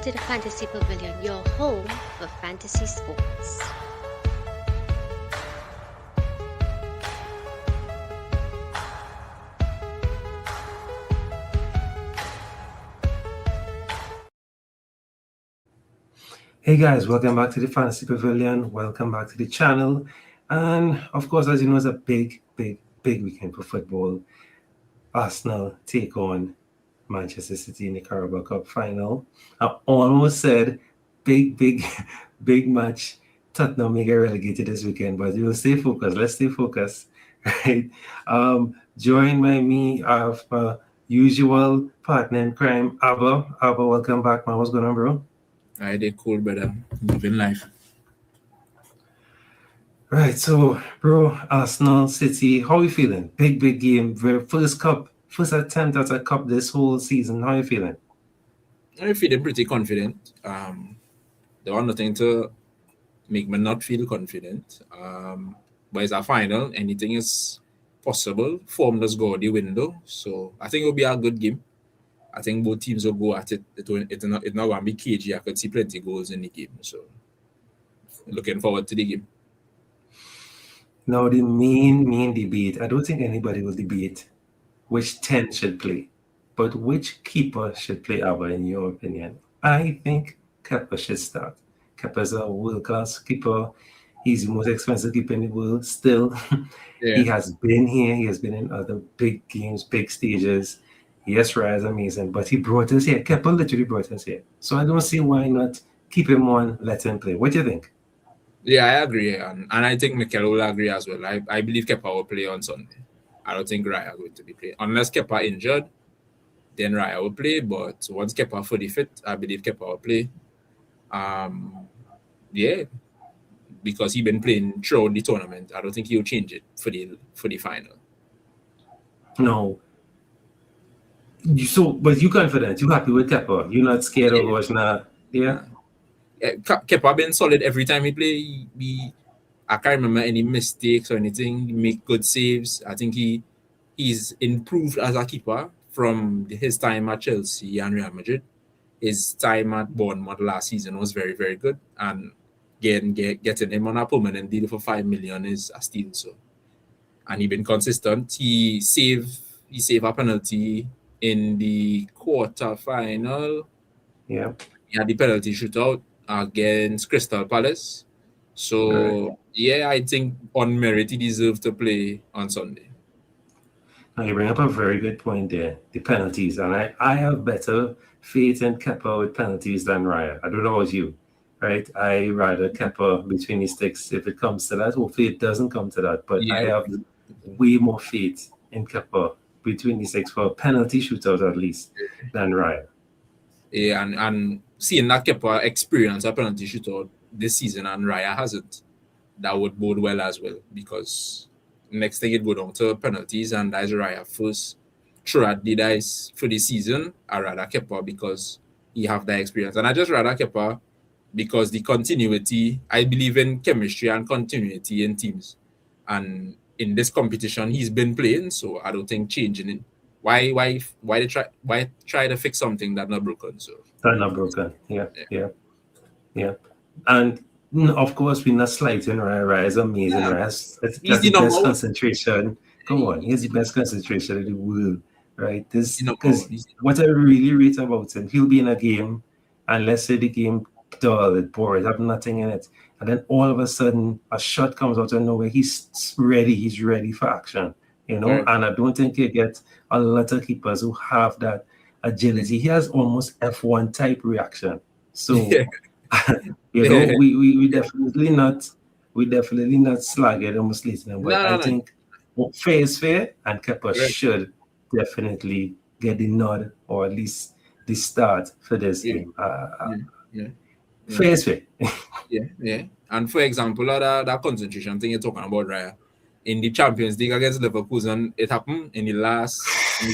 to the Fantasy Pavilion, your home for fantasy sports. Hey guys, welcome back to the Fantasy Pavilion. Welcome back to the channel. And of course, as you know, it's a big weekend for football. Arsenal take on Manchester City in the Carabao Cup final. I almost said big match. Tottenham may get relegated this weekend, but we will stay focused. Let's stay focused, right? Joined by me of usual partner in crime, Abba. Abba, welcome back, man. What's going on, bro? I did cool, brother. Living life. Right, so bro, Arsenal, City, how are you feeling? Big game. First attempt at a cup this whole season. How are you feeling? I'm feeling pretty confident. There was nothing to make me not feel confident. But it's a final. Anything is possible. Form does go out the window. So I think it'll be a good game. I think both teams will go at it. It's not going to be cagey. I could see plenty goals in the game. So looking forward to the game. Now the main debate, I don't think anybody will debate which 10 should play, but which keeper should play, Abba, in your opinion? I think Kepa should start. Kepa's a world-class keeper. He's the most expensive keeper in the world still. Yeah. He has been here. He has been in other big games, big stages. Yes, Raya is amazing, but he brought us here. Kepa literally brought us here. So I don't see why not keep him on, let him play. What do you think? Yeah, I agree. And I think Mikel will agree as well. I believe Kepa will play on Sunday. I don't think Raya going to be playing. Unless Kepa injured, then Raya will play. But once Kepa fully fit, I believe Kepa will play. Yeah, because he's been playing throughout the tournament. I don't think he'll change it for the final. No. But you confident? You happy with Kepa? You're not scared of us now? Yeah. Kepa been solid every time he play. I can't remember any mistakes or anything. He make good saves. I think he's improved as a keeper from his time at Chelsea and Real Madrid. His time at Bournemouth last season was very, very good. And getting him on a permanent deal for $5 million is a steal. So, and he been consistent. He saved a penalty in the quarter final. Yeah. He had the penalty shootout against Crystal Palace. So, yeah, I think on merit, he deserves to play on Sunday. Now you bring up a very good point there, the penalties. And I have better faith in Kepa with penalties than Raya. I don't know about you, right? I rather Kepa between the sticks if it comes to that. Hopefully it doesn't come to that. But yeah. I have way more faith in Kepa between the sticks for a penalty shootout at least than Raya. Yeah, and seeing that Kepa experience a penalty shootout this season and Raya hasn't, that would bode well as well, because next thing it go down to penalties and that's Raya first throw at the dice for the season. I rather Kepa because he have that experience, and I just rather Kepa because the continuity. I believe in chemistry and continuity in teams, and in this competition he's been playing, so I don't think changing it. Why try to fix something that's not broken? So that's not broken. Yeah. And of course, we're not slighting Raya. It's amazing. Yeah. That's the best concentration. Come on, he's the best concentration in the world, right? Because what I really rate about him, he'll be in a game, and let's say the game dull, it boring, have nothing in it, and then all of a sudden a shot comes out of nowhere. He's ready for action, And I don't think you get a lot of keepers who have that agility. He has almost F1 type reaction. So. Yeah. We definitely not slag it or misleading him, but I think fair is fair, and Kepa should definitely get the nod or at least the start for this game. Fair is fair. Yeah. And for example, that concentration thing you're talking about, Raya, in the Champions League against Leverkusen, it happened in the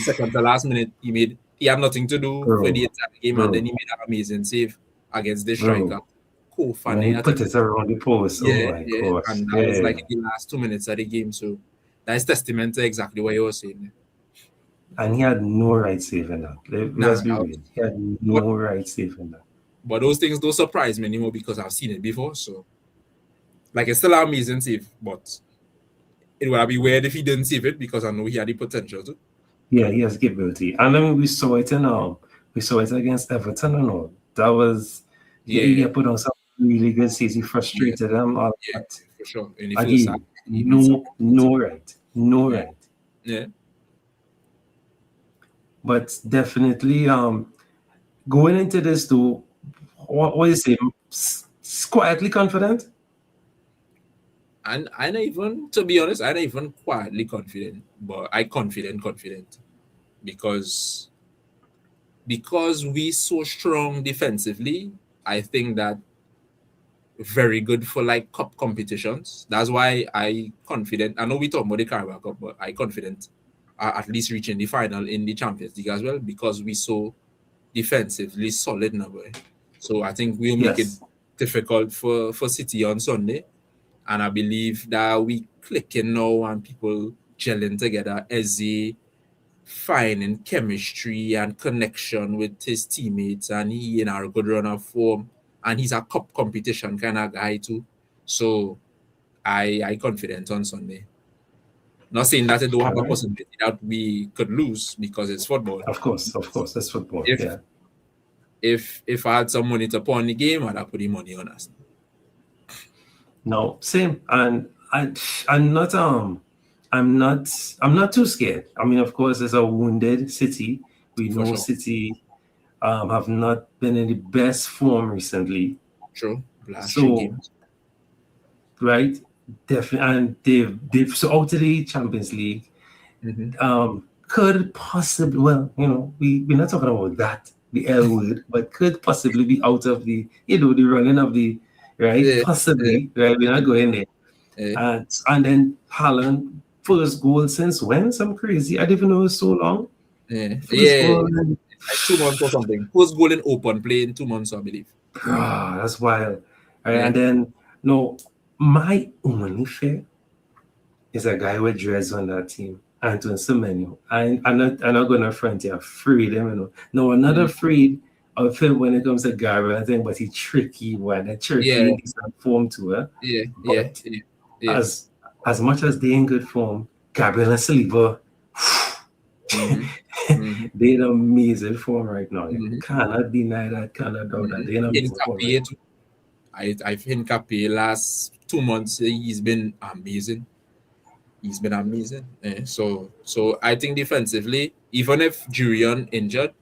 second to last minute. He had nothing to do for the entire game, and then he made an amazing save against the striker. Cool, funny. He put it around the post. Yeah, oh my gosh. And that was like in the last 2 minutes of the game. So that's testament to exactly what you were saying. And he had no right saving that. Let's be real. He had no right saving that. But those things don't surprise me anymore because I've seen it before. So, like, it's still an amazing save, but it would be weird if he didn't save it because I know he had the potential to. Yeah, he has capability. And I mean, we saw it against Everton and all. That was, he put on some really good saves. He frustrated them. All that. For sure. In the Again, no right. Yeah. But definitely, going into this though, what you say, quietly confident? And I not even, to be honest, I not even quietly confident, but I confident because we so strong defensively. I think that very good for like cup competitions. That's why I confident. I know we talk about the Carabao Cup, but I confident at least reaching the final in the Champions League as well because we so defensively solid now. So I think we'll make it difficult for City on Sunday. And I believe that we clicking now and people gelling together as a finding chemistry and connection with his teammates, and he in a good run of form, and he's a cup competition kind of guy too. So I confident on Sunday. Not saying that it don't have a possibility that we could lose because it's football. Of course, that's football. If I had some money to pawn the game, I'd have put the money on us. No, same. And I'm not too scared. I mean, of course, it's a wounded City. We know City have not been in the best form recently. True. Games. Right? Definitely. And they've so out of the Champions League. Could possibly, well, we're not talking about that, the L word, but could possibly be out of the, the running of the, right? Possibly, right? We're not going there. And then Haaland, first goal since when? Some crazy. I didn't even know it was so long. Like 2 months or something. First goal in open play in 2 months, I believe. That's wild. Right? And then, my only fear is a guy with dreads on that team, Antoine Semenyo. I'm not going to front you, afraid him. No, I'm not afraid of him when it comes to Gabriel, I think, but he's tricky one. In decent form too. As much as they're in good form, Gabriel and Saliba, they're in amazing form right now. You cannot deny that, cannot doubt that. They're in amazing form. I think Cape last 2 months, he's been amazing. So I think defensively, even if Jurion injured,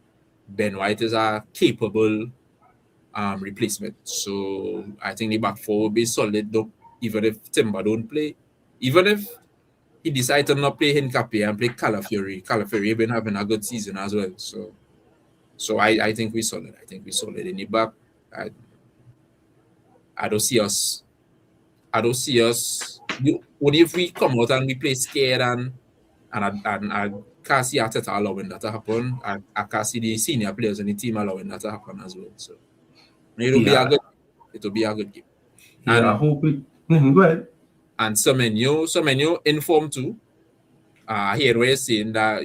Ben White is a capable replacement. So I think the back four will be solid, though, even if Timber don't play. Even if he decides to not play Hincapié and play Calafiori. Calafiori has been having a good season as well. So I think we're solid. I think we're solid in the back. I don't see us. What if we come out and we play scared and I can't see Arteta allowing that to happen. I can't see the senior players in the team allowing that to happen as well. So it'll be a good game. And I hope it. Go ahead. And Semenyo informed too. I hear where saying that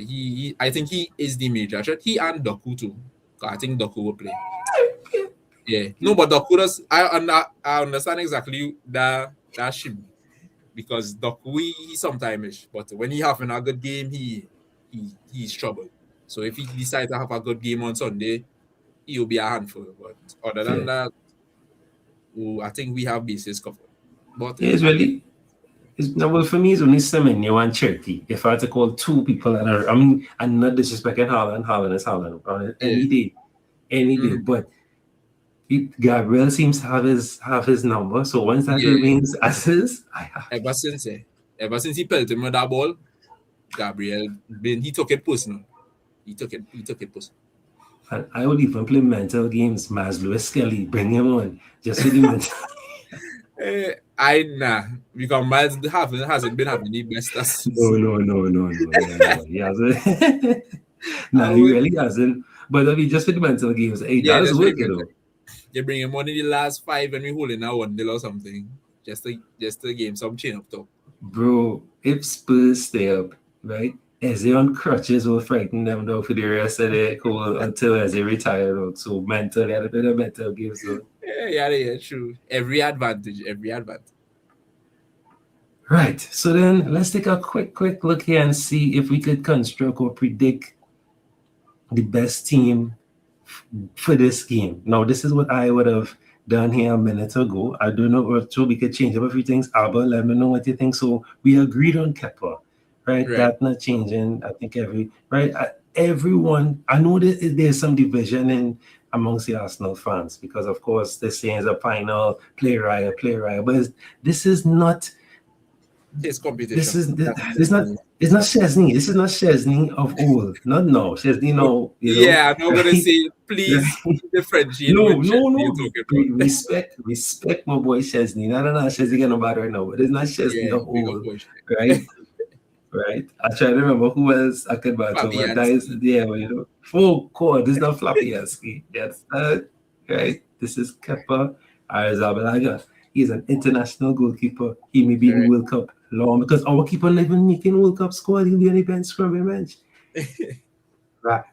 I think he is the major threat. He and Doku too. I think Doku will play. Yeah. No, but Doku does. I understand exactly that should be. Because Doku he sometimes, but when he having a good game, he's trouble. So if he decides to have a good game on Sunday, he'll be a handful. But other than that, I think we have bases covered. But it's really. Well, for me, it's only Semenyo and Cherky. If I had to call two people that are, I'm not disrespecting Haaland is Haaland. Any day. But Gabriel seems to have his number. So once that remains as is, ever since he pelted him with that ball, Gabriel he took it personal. He took it personal. And I would even play mental games. Maslow Skelly, bring him on. Just for the mental. Because Miles hasn't been having the best assist. No. He hasn't. He really hasn't. But I mean, just for the mental games, that's working though. You bring him on in the last 5 and we holding out 1-0 or something. Just to game some chin up top. Bro, if Spurs stay up, right? Eze on crutches will frighten them though for the rest of the whole until Eze retired out. So mentally, had a bit of mental game. So Yeah, true. Every advantage. right. So then let's take a quick look here and see if we could construct or predict the best team for this game. Now, this is what I would have done here a minute ago. I don't know if we could change up a few things. Abba, let me know what you think. So we agreed on Kepa, right? That's not changing. I think everyone, I know that there's some division amongst the Arsenal fans because, of course, this is a final, play Raya. But this is not. It's competition. It's not Chesney. This is not Chesney of old. Not no. Chesney, no. Yeah, I'm not gonna say please differentiate. No. Respect my boy Chesney. No. Chesney getting bad right now, but it's not Chesney of old, right? Right. I try to remember who else I could battle, but that is Oh God, this is not Flapiaski. Yes, right. This is Kepa Arrizabalaga. He's an international goalkeeper. He may be in the World Cup long because our keeper not even making World Cup squad. He'll be on the bench, scrubbing bench.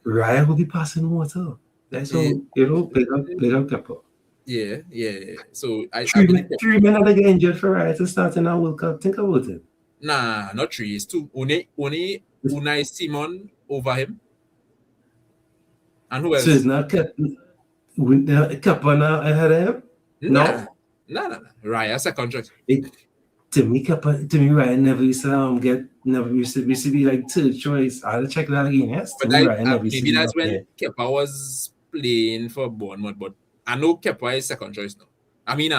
Ryan will be passing water. That's all, big up Kepa. Yeah. So three men are get injured for Ryan to start in our World Cup. Think about it. Nah, not three. It's two. Only Unai Simon over him. And who else? So it's not Kepa now ahead of him? No. Raya second choice. To me, Ryan never used to be like third choice. I'll check that again. Yes, but maybe that's when Kepa was playing for Bournemouth. But I know Kepa is second choice now. I mean,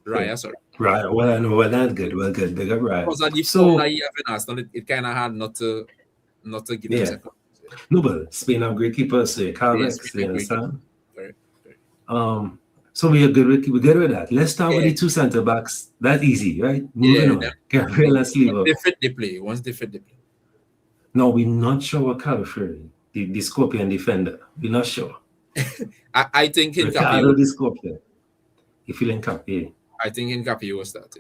Raya, sorry. Right. Well, I know. Well, that's good. Big up, Ryan. Because the form that he have in Arsenal, it kind of hard not to give him second. No, but Spain have great keepers. So Carabao, you understand? Very. So we're good with that. Let's start with the two centre backs. That's easy, right? Moving on. Gabriel and Sliver. Once they fit, they play. No, we're not sure what Calafari, the Scorpion defender. We're not sure. I think Ricardo the Scorpion. You feel Nkapie? I think Nkapie will start.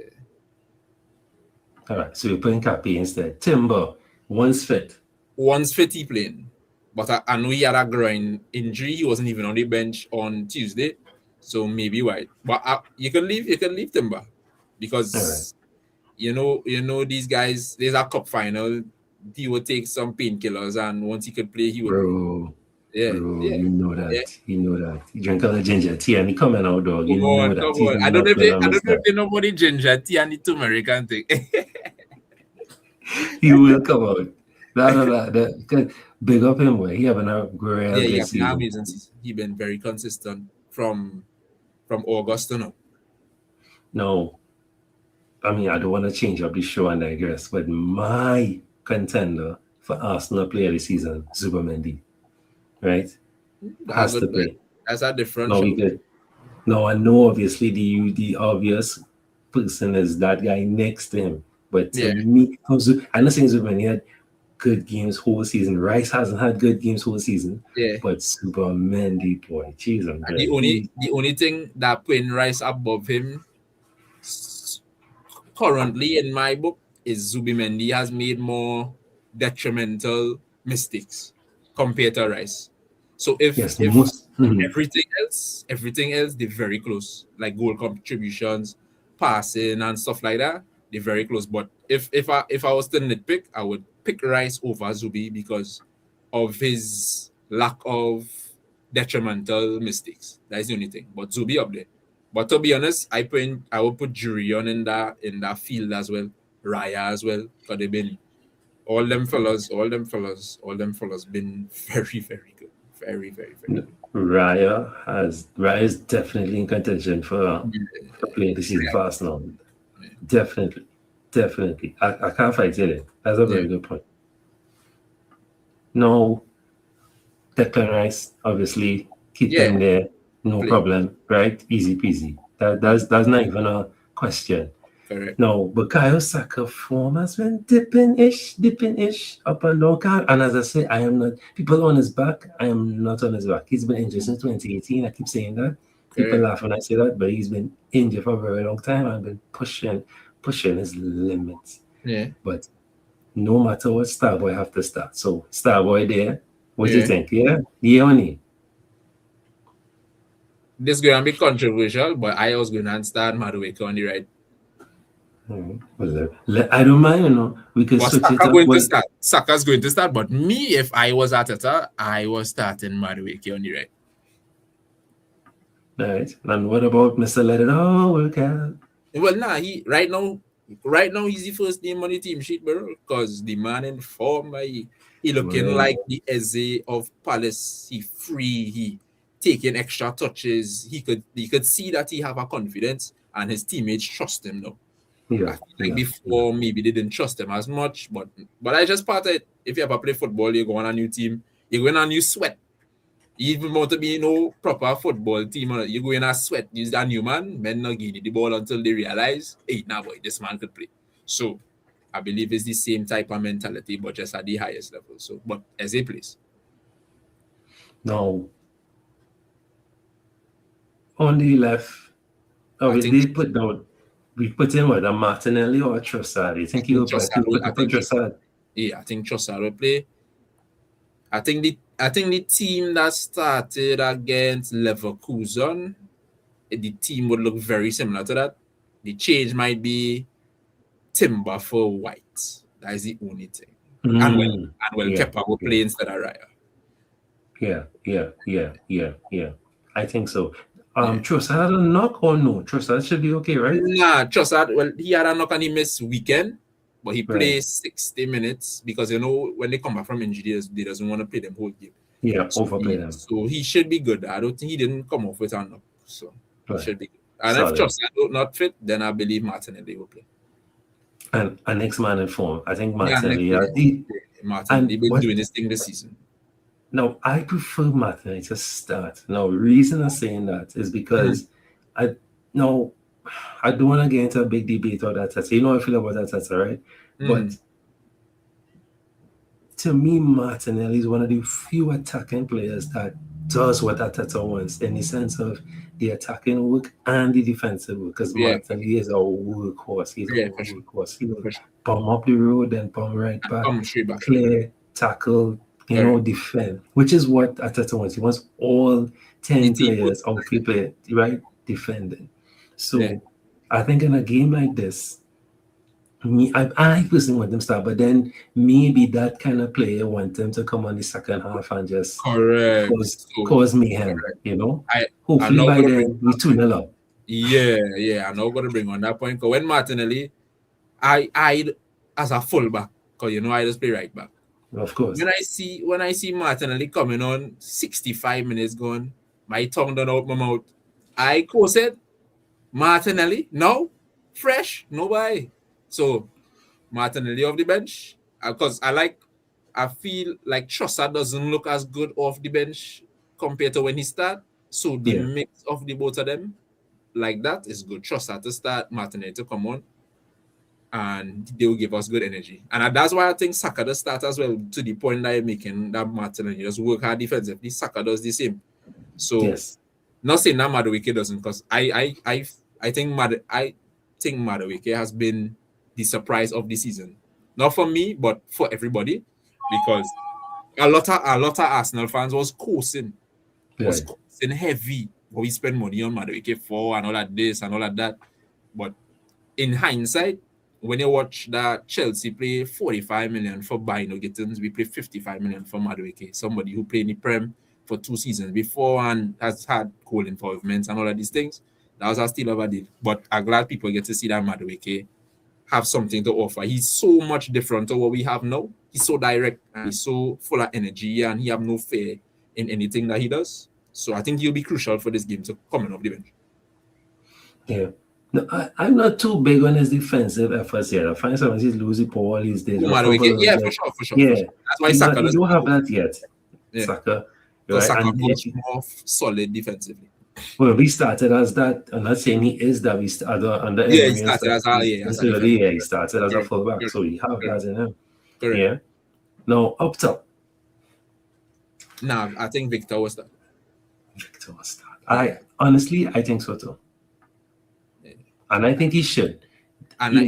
All right, so we're putting Nkapie instead. Timber, once fit, he playing. But I know he had a groin injury. He wasn't even on the bench on Tuesday. So maybe why? But you can leave Timber because you know these guys. There's a cup final. He would take some painkillers, and once he could play, he would. Bro, you know that. Yeah. You know that. He drink all the ginger tea and he coming out, dog. You know that. I don't know if they know about the ginger tea and the turmeric thing. He will come out. That big up him, boy. He having a great season. Amazing season. He been very consistent from August to now. No, I mean I don't want to change up the show and digress, but my contender for Arsenal player this season, Zubimendi, right? Has to play. That's a different. No, I know obviously the obvious person is that guy next to him, but to me, I'm not saying Zubimendi had good games whole season. Rice hasn't had good games whole season. Yeah. But Zubimendi, boy, jeez, the only thing that putting Rice above him currently in my book is Zubimendi has made more detrimental mistakes compared to Rice. So if everything else, they're very close. Like goal contributions, passing and stuff like that, they're very close. But if I was to nitpick, I would pick Rice over Zubi because of his lack of detrimental mistakes. That's the only thing. But Zubi up there. But to be honest, I would put Jurion in that field as well. Raya as well. Because they've been all them fellas been very, very good. Very, very, very good. Raya is definitely in contention for playing the season for Arsenal. Definitely. I can't fight it. That's a very good point. No, Declan Rice, obviously, keep them there, no problem, right? Easy peasy. That's not even a question. Correct. No, but Bukayo Saka form has been dipping-ish, up and down. And as I say, I am not, people on his back, I am not on his back. He's been injured since 2018. I keep saying that. People laugh when I say that, but he's been injured for a very long time and been pushing his limits. Yeah. But no matter what, Starboy have to start. So Starboy there, what do you think? Yeah or nay? This is going to be controversial, but I was going to start Madueke on the right. Well, I don't mind, you know. We can switch Saka it up. going to start. Saka's going to start, but me, if I was Arteta, I was starting Madueke on the right. Right. And what about Mr. Let It All Work Out? Well, he right now he's the first name on the team sheet, bro. Because the man in form, he looking like the Eze of Palace. He free, he taking extra touches. He could see that he have a confidence, and his teammates trust him now. Before, maybe they didn't trust him as much, but I just part of it. If you ever play football, you go on a new team, you go in and you sweat. Even more to be no proper football team, you go in a sweat. Use that new man, men not give the ball until they realize, hey, now boy, this man could play. So I believe it's the same type of mentality, but just at the highest level. So, but as a place. No. On the left, we put in what, a Martinelli or a Trossard? You think he'll play? Trossard? Yeah, I think Trossard will play. I think the team that started against Leverkusen, the team would look very similar to that. The change might be Timber for White. That is the only thing. And Kepa will play instead of Raya. Yeah. I think so. Trossard had a knock or no? Trossard should be okay, right? Nah, Trossard, well, he had a knock and he missed weekend. But he plays 60 minutes because, you know, when they come back from injury, they doesn't want to play them whole game. Yeah, overplay them. So he should be good. I don't think he didn't come off with a knock. So he should be good. And if Trossard not fit, then I believe Martinelli will play. And a next man in form. I think Martinelli. Martinelli been doing this thing this season. No, I prefer Martinelli to start. Now, the reason I'm saying that is because I don't want to get into a big debate or that. You know how I feel about that, right? But to me, Martinelli is one of the few attacking players that does what Arteta wants in the sense of the attacking work and the defensive work. Because Martinelli is a workhorse. He's a workhorse. He will bomb up the road and bomb right back, clear, tackle, defend, which is what Arteta wants. He wants all 10 players on paper, right, defending. So I think in a game like this, I personally want them to start, but then maybe that kind of player want them to come on the second half and just cause mayhem, Hopefully by then we 2-0 up. Yeah, I'm not going to bring on that point. Because when Martinelli, I as a fullback, because I just play right back. Of course. When I see Martinelli coming on, 65 minutes gone, my tongue done out my mouth. I said, Martinelli, no, fresh, nobody. So Martinelli off the bench, because I feel like Trossard doesn't look as good off the bench compared to when he start. So the mix of the both of them, like that, is good. Trossard to start, Martinelli to come on, and they will give us good energy. And that's why I think Saka does start as well, to the point that you're making, that Martinelli just work hard defensively. Saka does the same. So not saying that Madueke doesn't, because I think Madueke has been the surprise of the season. Not for me, but for everybody, because a lot of Arsenal fans was coasting heavy. But we spend money on Madueke for and all of this and all of that. But in hindsight, when you watch that Chelsea play 45 million for Bino Gittins, we play 55 million for Madueke, somebody who played in the Prem for 2 seasons before and has had goal involvements and all of these things. That was a steal of a deal. But I'm glad people get to see that Madueke have something to offer. He's so much different to what we have now. He's so direct and he's so full of energy, and he have no fear in anything that he does. So I think he'll be crucial for this game to come off the bench. Yeah. No, I'm not too big on his defensive efforts yet. I find sometimes he's losing ball these days. For sure. Yeah. That's why Saka doesn't don't have that yet. Yeah. Saka. Right? Saka much more solid defensively. Well, we started as that. I'm not saying he is that. We started under. He started as he started as a fullback, so we have that in him. Correct. Yeah. Now up top. Nah, I think Victor was that. Victor was that. I think so too. Yeah. And I think he should. And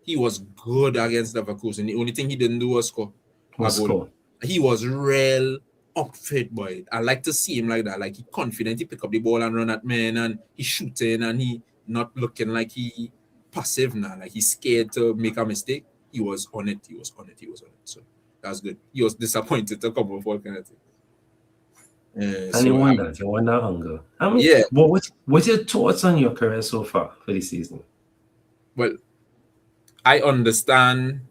he was good against Leverkusen. The only thing he didn't do was score a goal. He was real up fit, boy. I like to see him like that. Like he confident, he pick up the ball and run at men, and he shooting, and he not looking like he passive now. Like he's scared to make a mistake. He was on it. He was on it. So that's good. He was disappointed to come off all kind of thing. And you won that hunger. I mean, yeah. But what's your thoughts on your career so far for this season? Well, I understand,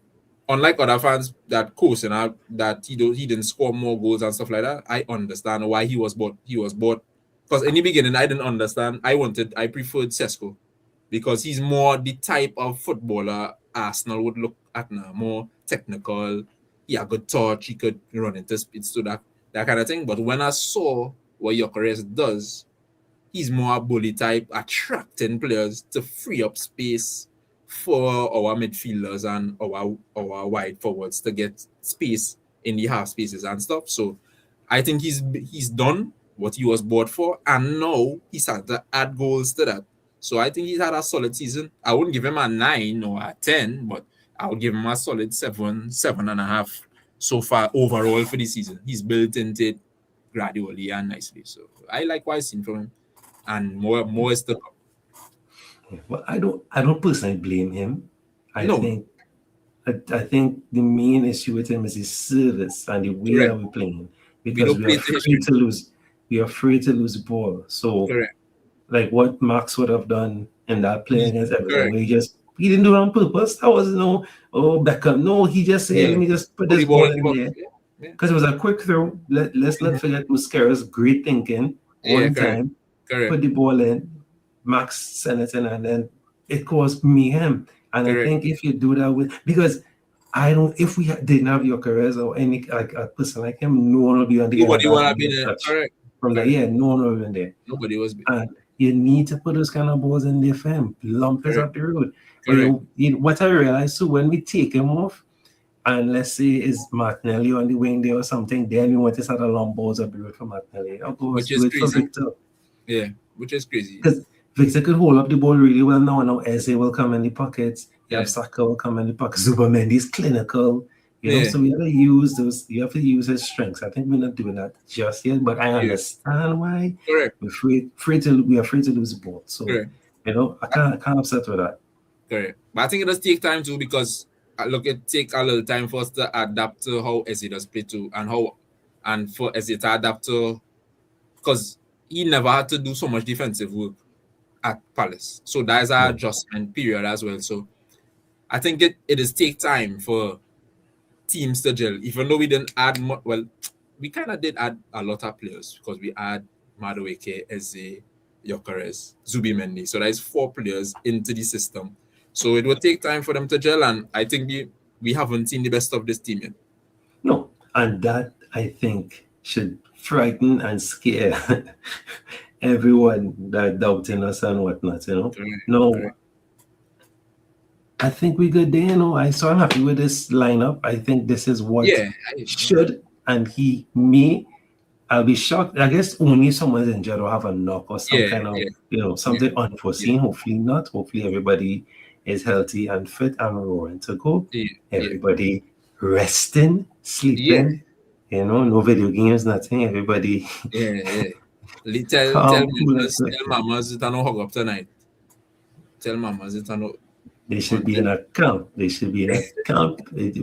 unlike other fans that coach and that he didn't score more goals and stuff like that. I understand why he was bought. He was bought because in the beginning I didn't understand. I preferred Sesko because he's more the type of footballer Arsenal would look at now, more technical. He had good touch. He could run into speeds to that kind of thing. But when I saw what Gyökeres does, he's more a bully type, attracting players to free up space for our midfielders and our wide forwards to get space in the half spaces and stuff. So I think he's done what he was bought for, and now he's had to add goals to that. So I think he's had a solid season. I wouldn't give him a 9 or a 10, but I would give him a solid 7.5 so far overall for the season. He's built into it gradually and nicely. So I like what I've seen from him, and more is to come. Well, I don't personally blame him. I think the main issue with him is his service and the way that we're playing, because we are afraid to lose. We are afraid to lose the ball. So, like what Max would have done in that play against Everton, where he didn't do it on purpose. That was Beckham. No, he just said, let me just put this ball in there. Because it was a quick throw. Let's not forget Muscara's great thinking. One time, put the ball in, Max sent it in, and then it caused mayhem. And I think if you do that because if we didn't have Gyökeres or any like a person like him, no one would be on the nobody would have been there. From the no one would have been there. Nobody was. And you need to put those kind of balls in there for him. Lump us up the road. What I realized too, when we take him off, and let's say is Martinelli on the wing there or something, then we want to start a long balls up the road for Martinelli. Which is crazy. Yeah, which is crazy. Because Victor could hold up the ball really well now. Now Eze will come in the pockets. You have Saka will come in the pockets. Zubamendi's clinical. You know, so we have to use those. You have to use his strengths. I think we're not doing that just yet, but I understand why. Correct. We're afraid to lose the ball. So you know, I can't upset with that. Correct. But I think it does take time too, because it take a little time for us to adapt to how Eze does play too, and for Eze to adapt to, because he never had to do so much defensive work at Palace. So that is our adjustment period as well. So I think it is take time for teams to gel. Even though we didn't add much, well, we kind of did add a lot of players, because we add Madueke, Eze, Gyökeres, Zubimendi. So that is 4 players into the system. So it will take time for them to gel, and I think we haven't seen the best of this team yet. No, and that I think should frighten and scare everyone that doubting us and whatnot, you know. Correct. I think we good there, you know. I'm happy with this lineup. I think this is what should, and he may. I'll be shocked. I guess only someone's injured or have a knock or some kind of, something unforeseen. Hopefully not. Hopefully everybody is healthy and fit and roaring to go. Everybody resting, sleeping. You know, no video games, nothing. Everybody. Tell mamas it no hug up tonight. Tell mamas it no. They should be in a camp.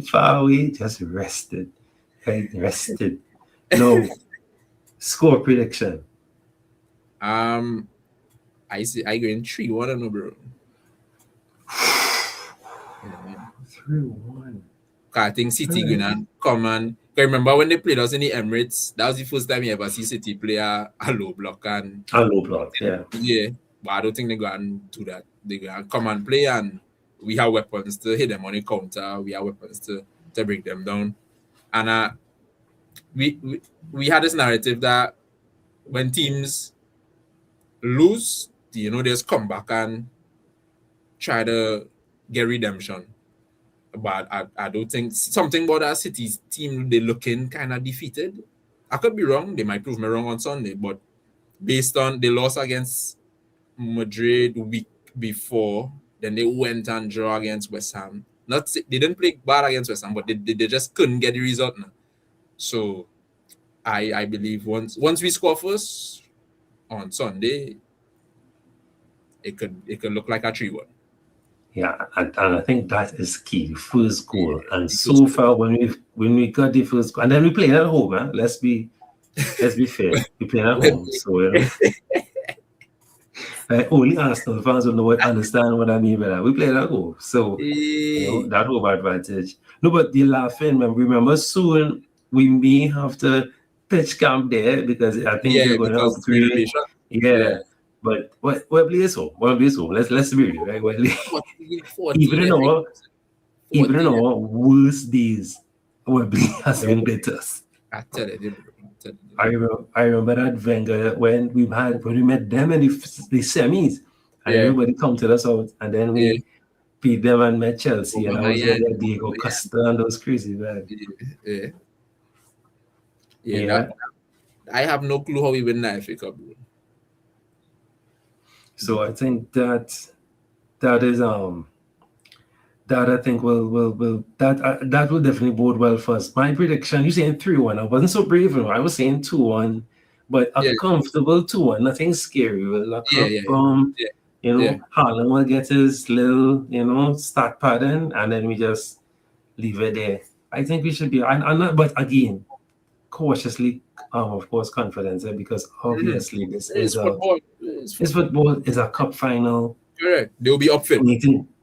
Far away, just rested. Right? Rested. No. Score prediction. I go in 3-1 no, bro. 3-1. I think City gonna come and remember when they played us in the Emirates, that was the first time you ever see City play a low block Yeah. But I don't think they're gonna do that. They're gonna come and play, and we have weapons to hit them on the counter. We have weapons to break them down. And we had this narrative that when teams lose, they just come back and try to get redemption. But I don't think something about that City's team, they're looking kind of defeated. I could be wrong. They might prove me wrong on Sunday, but based on the loss against Madrid week before, Then they went and draw against West Ham. They didn't play bad against West Ham, but they just couldn't get the result now. So I believe once we score first on Sunday, it could look like a 3-1. Yeah, and I think that is key. First goal, and so far when we got the first goal, and then we play at home, man. Let's be fair. We play at home, so only Arsenal fans will understand what I mean by that. We play at home, so that home advantage. No, but the laughing, man. Remember, soon we may have to pitch camp there because I think they're going to upgrade. Yeah. But Wembley is home. Let's be real, right? Wembley. Even in our worst days, Wembley has been better. I tell you. I remember that Wenger when we met them in the semis, and everybody counted us out, and then we beat them and met Chelsea, and I was there, Diego Costa, and those crazy, man. Yeah. I have no clue how we win the FA Cup, bro. So I think that is that I think will definitely bode well for us. My prediction, you're saying 3-1. I wasn't so brave, I was saying 2-1, but a comfortable 2-1, nothing scary. We'll lock up, Haaland will get his little, start pattern, and then we just leave it there. I think we should be, but again, cautiously, of course, confidence, because obviously this is football is a cup final. Correct. They'll be up fit.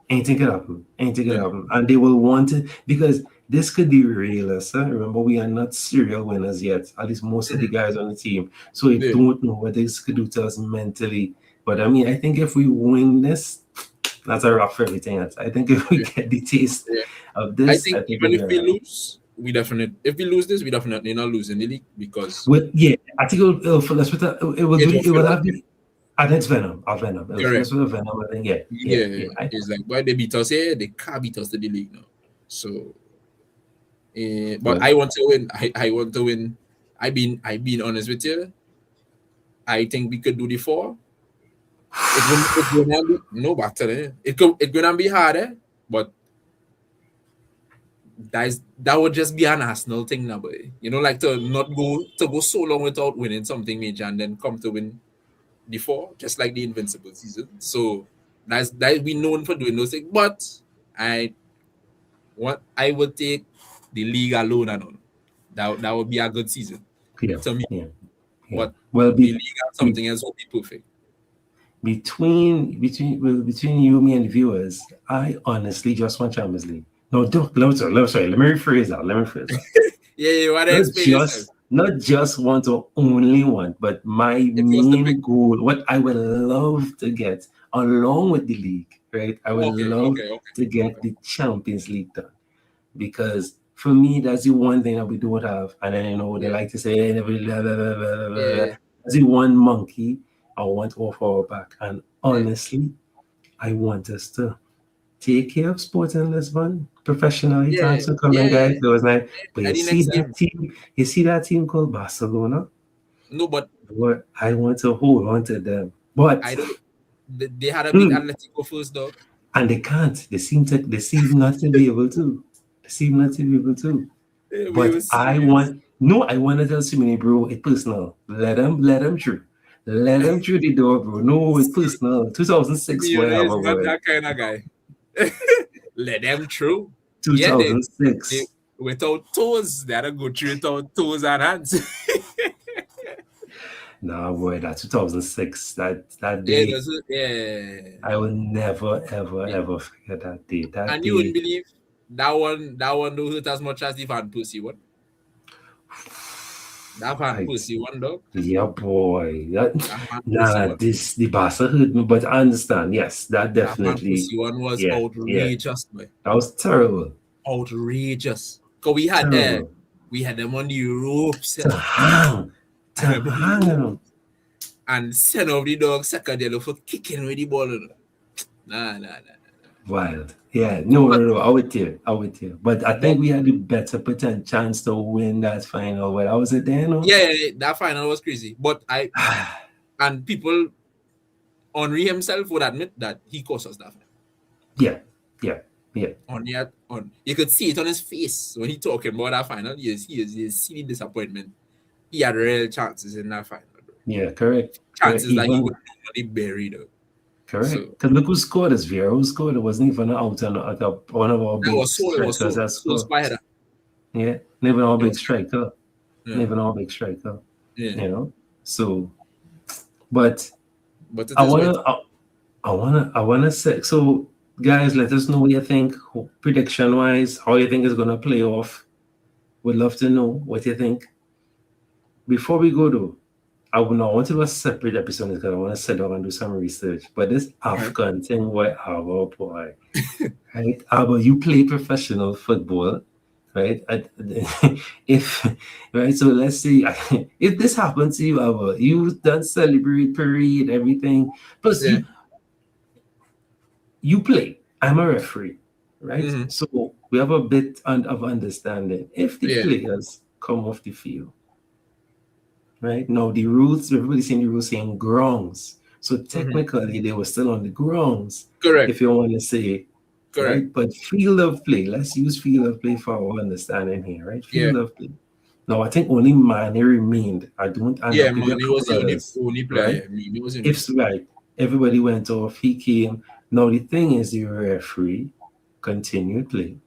Anything could happen. And they will want it because this could be real, sir. Remember, we are not serial winners yet. At least most of the guys on the team. So we don't know what this could do to us mentally. But I mean, I think if we win this, that's a wrap for everything else. I think if we get the taste of this, I think even if we lose, if we lose this, we definitely not losing the league because. I think it will fill us with it will have the. I think it's Venom. Venom. Correct. Venom, I think, It's like, why they beat us here? They can't beat us to the league now. So, but I want to win. I want to win. I've been honest with you. I think we could do the 4. It's gonna be it's gonna be harder, but that would just be an Arsenal thing now, boy. Like to go so long without winning something major and then come to win the 4, just like the Invincible season. So that's we known for doing those things. But I would take the league alone and on. That would be a good season to me. But the league and something else would be perfect. Between you, me, and viewers, I honestly just want Champions League. No, let me rephrase that. Not just want to only want, but my main goal, what I would love to get along with the league, right? I would love to get the Champions League done. Because for me, that's the one thing that we don't have. And then, they like to say, that's the one monkey I want off our back. And honestly, I want us to take care of Sporting Lisbon professionally. Thanks for coming, guys. It was nice. But you see that team called Barcelona? No, but I want to hold on to them. But they had a big Atletico first, though. And they can't. They seem not to be able to. But I want to tell Simone, bro, it's personal. Let them through. Let them through the door, bro. No, it's personal. 2006, whatever. Not that kind of guy. Let them through. 2006. They without toes, they had to go through without toes and hands. No, boy, that 2006, that day. I will never, ever forget that day. You wouldn't believe that one don't hurt as much as the Van Persie one. That Van Persie one, though. Yeah, boy. The Barca hurt me, but I understand. Yes, that definitely. That Van Persie one was outrageous, boy. That was terrible. Outrageous. Because we had them on the ropes. To hang them. And send off the dog second yellow for kicking with the ball. Nah. Wild. Yeah, no, I would tell. But I think we had a better chance to win that final. But I was it there, no? Yeah, that final was crazy. But and people, Henry himself would admit that he cost us that. Yeah. You could see it on his face when he talking about that final. You see the disappointment. He had real chances in that final, bro. Yeah, correct. Chances that he Even would normally bury, though. correct. Because look who scored this Vieira. Who scored? It wasn't even out on one of our That big was strikers that so scored. spider. Yeah, not even our It big was- striker. Yeah. Not even our big striker. Yeah. You know. So, but But it I is wanna, what I wanna say. So, guys, let us know what you think, prediction wise, how you think it's gonna play off. Would love to know what you think. Before we go though, I want to do a separate episode because I want to sit down and do some research. But this Afghan thing, what Abba boy, right? Abba, you play professional football, right? If right, so let's see if this happens to you, Abba, you done celebrate parade, everything. Plus, Yeah. you play. I'm a referee, right? Mhm. So we have a bit of understanding. If the Yeah. players come off the field. Right now, the rules, everybody's saying the rules saying grounds. So technically, they were still on the grounds. Correct. If you want to say, Correct. right? But field of play, let's use field of play for our understanding here, right? Field of play. Now, I think only Mane remained. I don't. Yeah, Mane was the only player. Right? Mane was If right, everybody went off. He came. Now the thing is, the referee continued playing.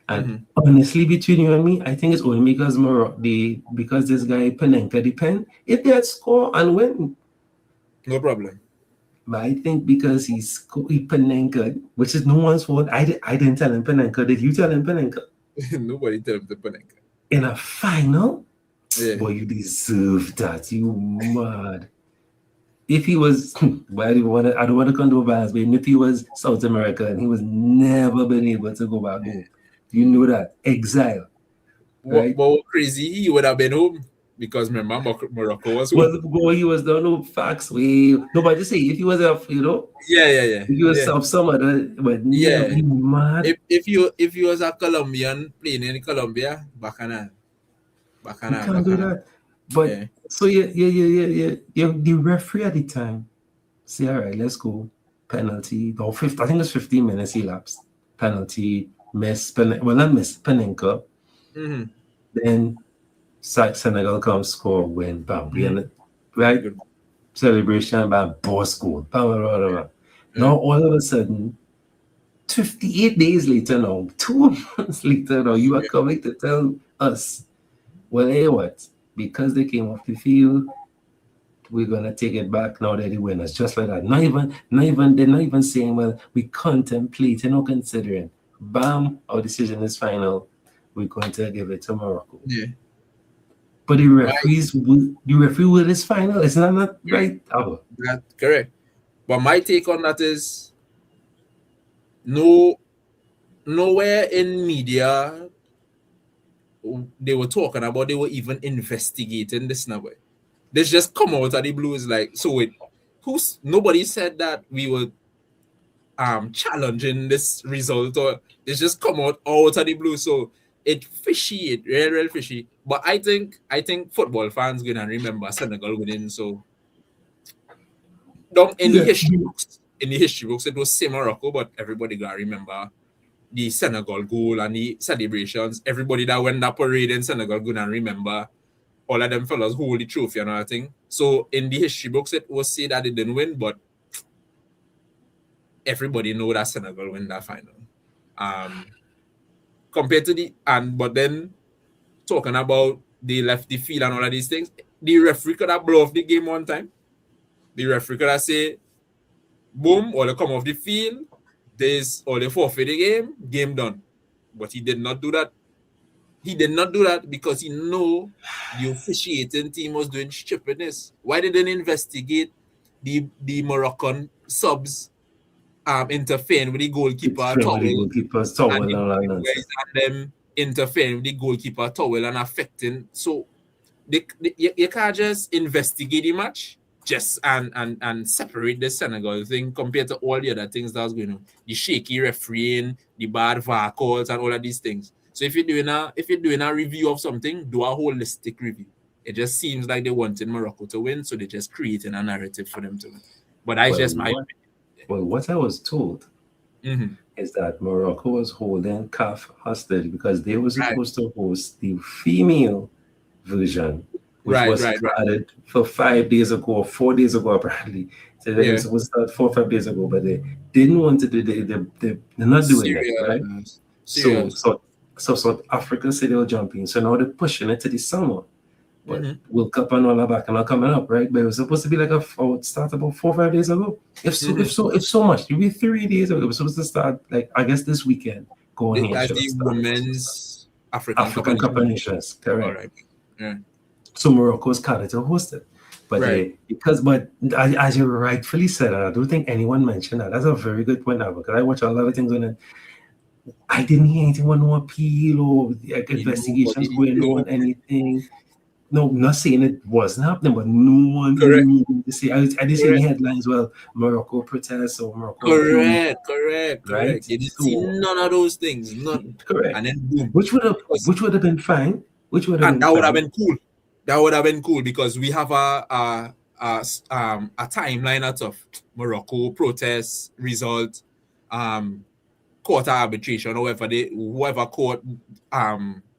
And honestly, between you and me, I think it's only because because this guy Panenka the pen, if they had score and win, no problem. But I think because he Panenka, which is no one's fault. I didn't tell him Panenka. Did you tell him Panenka? Nobody tell him the Panenka. In a final, yeah. Boy, you deserve that. You mad. If he was, well, I don't want to condone violence, but if he was South America and he was never been able to go back home. You know that exile. Right? What crazy he would have been home because remember Morocco was home. Well, he was done no facts. No, but just say if he was off, Yeah. If he was off somewhere, but yeah, he mad. If you was a Colombian playing in Colombia, bacana. You can't do that. But so yeah. The referee at the time say, all right, let's go. Penalty. I think it's 15 minutes elapsed. Penalty. Not miss Panenka. Then Senegal comes score, win, bam, right? Celebration, bam, boss goal, bam. Now all of a sudden, 58 days later now, 2 months later now, you are coming to tell us, well, hey, what? Because they came off the field, we're gonna take it back now that they win us, just like that. They're not even saying, well, we contemplate, considering. Bam, our decision is final. We're going to give it to Morocco. Yeah. But the referee will is final. Is that not right? Oh. That's correct. But my take on that is nowhere in media they were talking about, they were even investigating this now. They just come out of the blues like, so wait, nobody said that we were challenging this result, or they just come out of the blue. So it's fishy, it real fishy. But I think football fans gonna remember Senegal winning. So in the history books, it was same Morocco, but everybody gonna remember the Senegal goal and the celebrations. Everybody that went that parade in Senegal gonna remember all of them fellas hold the trophy and all that thing. So in the history books, it was say that they didn't win, but everybody know that Senegal win that final. Compared to but then talking about they left the field and all of these things, the referee could have blown off the game one time. The referee could have say, boom, or they come off the field, or they forfeit the game done. But he did not do that. He did not do that because he know the officiating team was doing stupidness. Why didn't they investigate the Moroccan subs interfering with the goalkeeper towel, and them interfering with the goalkeeper towel and affecting? So you can't just investigate the match just and separate the Senegal thing compared to all the other things that was going on. The shaky refereeing, the bad VAR calls, and all of these things. So if you're doing a review of something, do a holistic review. It just seems like they wanted Morocco to win, so they're just creating a narrative for them to win. But that's just my opinion. Well, what I was told is that Morocco was holding CAF hostage because they were Right. supposed to host the female version, which Right. was started for 5 days ago, 4 days ago apparently. So they were supposed to start 4 or 5 days ago, but they didn't want to do they're not doing it, right? So South Africa said they'll jump in. So now they're pushing it to the summer. But World Cup and all that back and all coming up, right? But it was supposed to be like start about 4 or 5 days ago. If so much, it'll be 3 days ago. It was supposed to start like I guess this weekend. As the women's African Cup of Nations, correct? All right. Yeah. So Morocco's candidate to host it, but as you rightfully said, and I don't think anyone mentioned that. That's a very good point now because I watch a lot of things on it. I didn't hear anyone no appeal or like investigations going on, anything. No, I'm not saying it wasn't happening, but no one knew to say. I didn't see any headlines. Well, Morocco protests or Morocco. Correct. You didn't see none of those things. None. Correct. And then boom. Which would have been fine. Would have been cool. That would have been cool because we have a timeline out of Morocco protests, result, court arbitration, or whoever court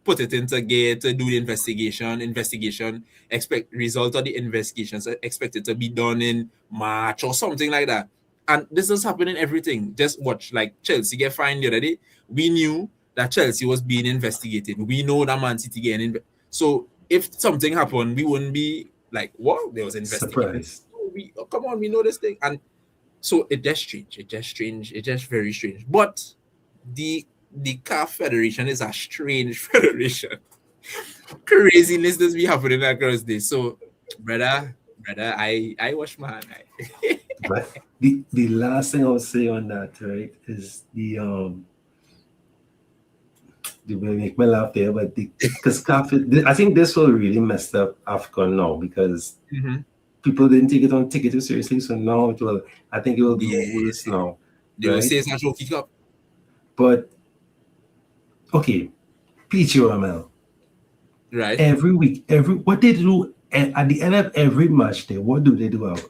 put it into gear to do the investigation, expect result of the investigations expected to be done in March or something like that. And this is happening everything. Just watch, like Chelsea get fined the other day. We knew that Chelsea was being investigated. We know that Man City getting so if something happened, we wouldn't be like, what? There was investigation. Come on, we know this thing. And so it just strange. It's just very strange. But the CAF Federation is a strange federation. Craziness does be happening across this. So, brother, I wash my hand. But the last thing I'll say on that, right, is they will make me laugh there, but because CAF, I think this will really messed up Africa now because people didn't take it too seriously. So now I think it will be worse now. They will say it's a trophy cup. But okay, PGML. Right. Every week, what they do at the end of every match day, what do they do out?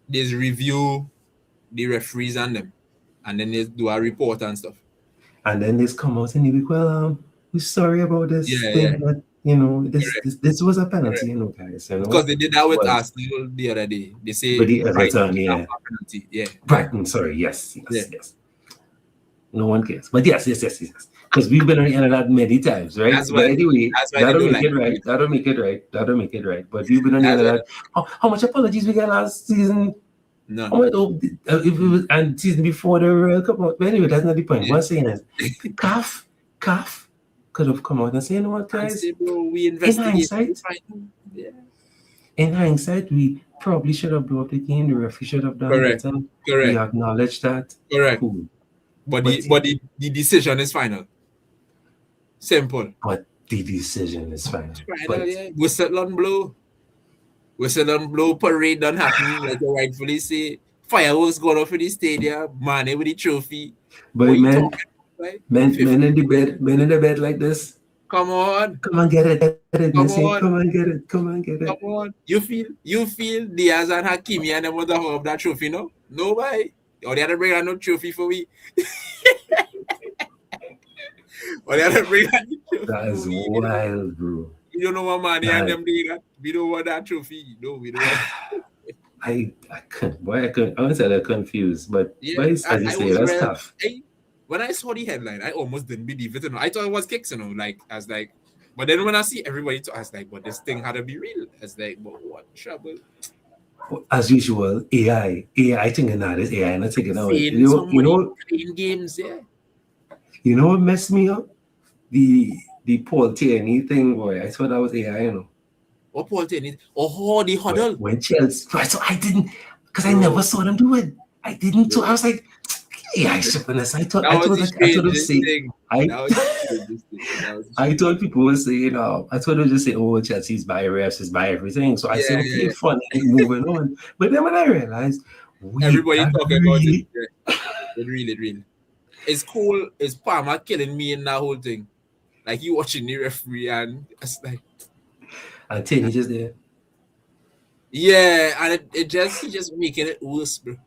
They review the referees and them, and then they do a report and stuff. And then they come out and they be, well, we're sorry about this thing, but this was a penalty, guys. Because they did that with Arsenal the other day. They say the Everton, penalty, Brighton, sorry, yes. No one cares, but yes. Because we've been on the end of that many times, right? But anyway, that'll make it right. That'll make it right. But we've been on the end of that. How much apologies we got last season? None. If it was, and season before the World Cup. But anyway, that's not the point. What I'm saying is, CAF could have come out and said, you know what, guys? In hindsight, we probably should have blown up the game. The referee should have done it. Correct. We acknowledge that. Correct. Cool. But the decision is final. Simple. But the decision is final. Whistle and blow, parade done happen, like you rightfully say. Fireworks going off in the stadium, man, with the trophy. But men in the bed like this. Come on, get it. Come on. You feel Diaz and Hakimi and them want to hold that trophy, no? Nobody. Or they had to bring out no trophy for me. That is wild, bro. You don't know what man and them doing that. We don't want that trophy. No, we don't want I honestly they're confused, but as you say, that's tough. When I saw the headline, I almost didn't believe it. I thought it was kicks, but then when I see everybody, I was like, but this thing had to be real. I was like, but what trouble? As usual, AI thinking that is AI, not taking out. Playing games, You know what messed me up? The Paul Tierney thing, boy. I thought that was AI, What Paul Tierney? Oh, the huddle. When Chelsea, so I didn't, because I never saw them do it. I didn't. So I was like, I thought people were saying, I thought they would just say, oh, Chelsea's by refs, is by everything. So I said, okay, fun, moving on. But then when I realized, everybody talking about it, it really. It's cool. It's Palmer killing me in that whole thing. Like you watching the referee and it's like, and Tierney just there. Yeah, and he just making it worse, bro.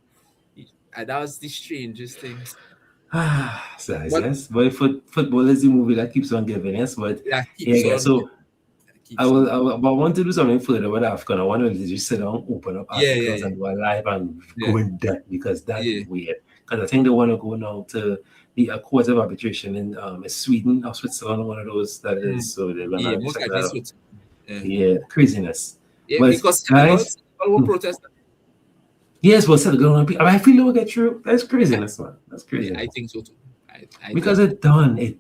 And that was the strangest thing. Yes. But football is the movie that keeps on giving us. But so I want to do something further with AFCON. I want to just sit down, open up articles and do a live and go in depth because that's weird. Because I think they want to go now to the court of arbitration in Sweden or Switzerland, one of those that is. So they're gonna check that out. Yeah, craziness. Yeah, but because guys, will protest. Yes, but I feel it will get through. That's craziness, man. That's crazy. I think so too. Because it's done. They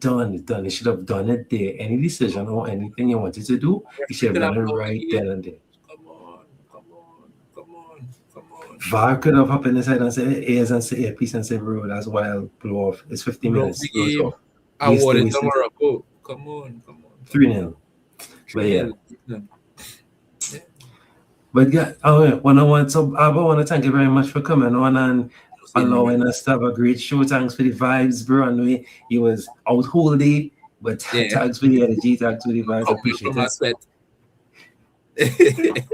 should have done it there. Any decision or anything you wanted to do, you should have done it right then and there. Come on. VAR could have happened inside and say ears and say earpiece and say, bro, that's wild, blow off. It's 50 minutes. I wanted tomorrow. Come on. 3-0. But yeah. But yeah, I want to thank you very much for coming on and allowing us to have a great show. Thanks for the vibes, bro. I know he was out whole day, but thanks for the energy, thanks for the vibes. I appreciate it.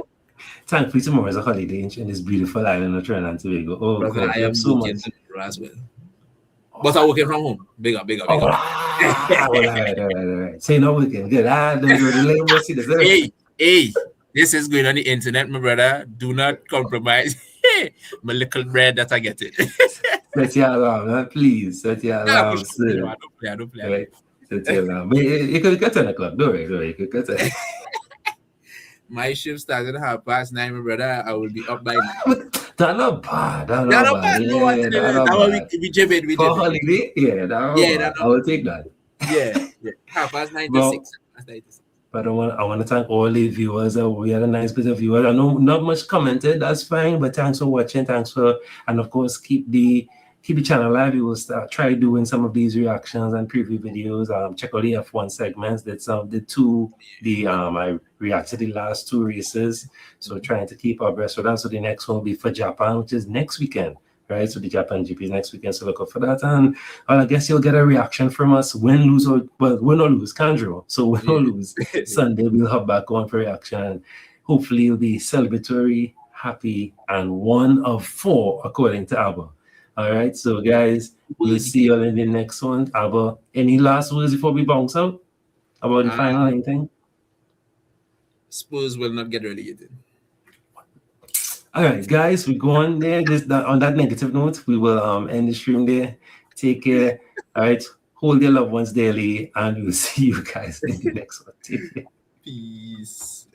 Thankfully, tomorrow is a holiday in this beautiful island of Trinidad and Tobago. Oh, brother, God, I am so much as well. But I'm working from home. Bigger. All right. Say no weekend. Good. Hey. This is going on the internet, my brother. Do not compromise. My little bread that I get it. Set your alarm, please. Set your alarm. I don't play. Right. Set your alarm. You could get 10 o'clock. Don't worry. You could get 10. My shift started at 9:30, my brother. I will be up by 9. That's not bad. That will be jibbing. For holiday? Yeah, I will take that. Yeah. 9:30 to 6. But I want to thank all the viewers. We had a nice bit of viewers. I know not much commented. That's fine. But thanks for watching. And of course, keep the channel live. We will try doing some of these reactions and preview videos. Check out the F1 segments. I reacted to the last 2 races. So trying to keep our breast for that. So the next one will be for Japan, which is next weekend. Right, so the Japan GP is next weekend, so look out for that. And I guess you'll get a reaction from us. Win, lose, win or lose, can't draw. So win or lose, Sunday we'll have back on for reaction. And hopefully it'll be celebratory, happy, and 1 of 4 according to Abba. All right, so guys, we'll see you all in the next one. Abba, any last words before we bounce out about the final? Anything? Spurs will not get relegated. All right, guys, we go on there. On that negative note, we will end the stream there. Take care. All right, hold your loved ones daily, and we'll see you guys in the next one. Take care. Peace.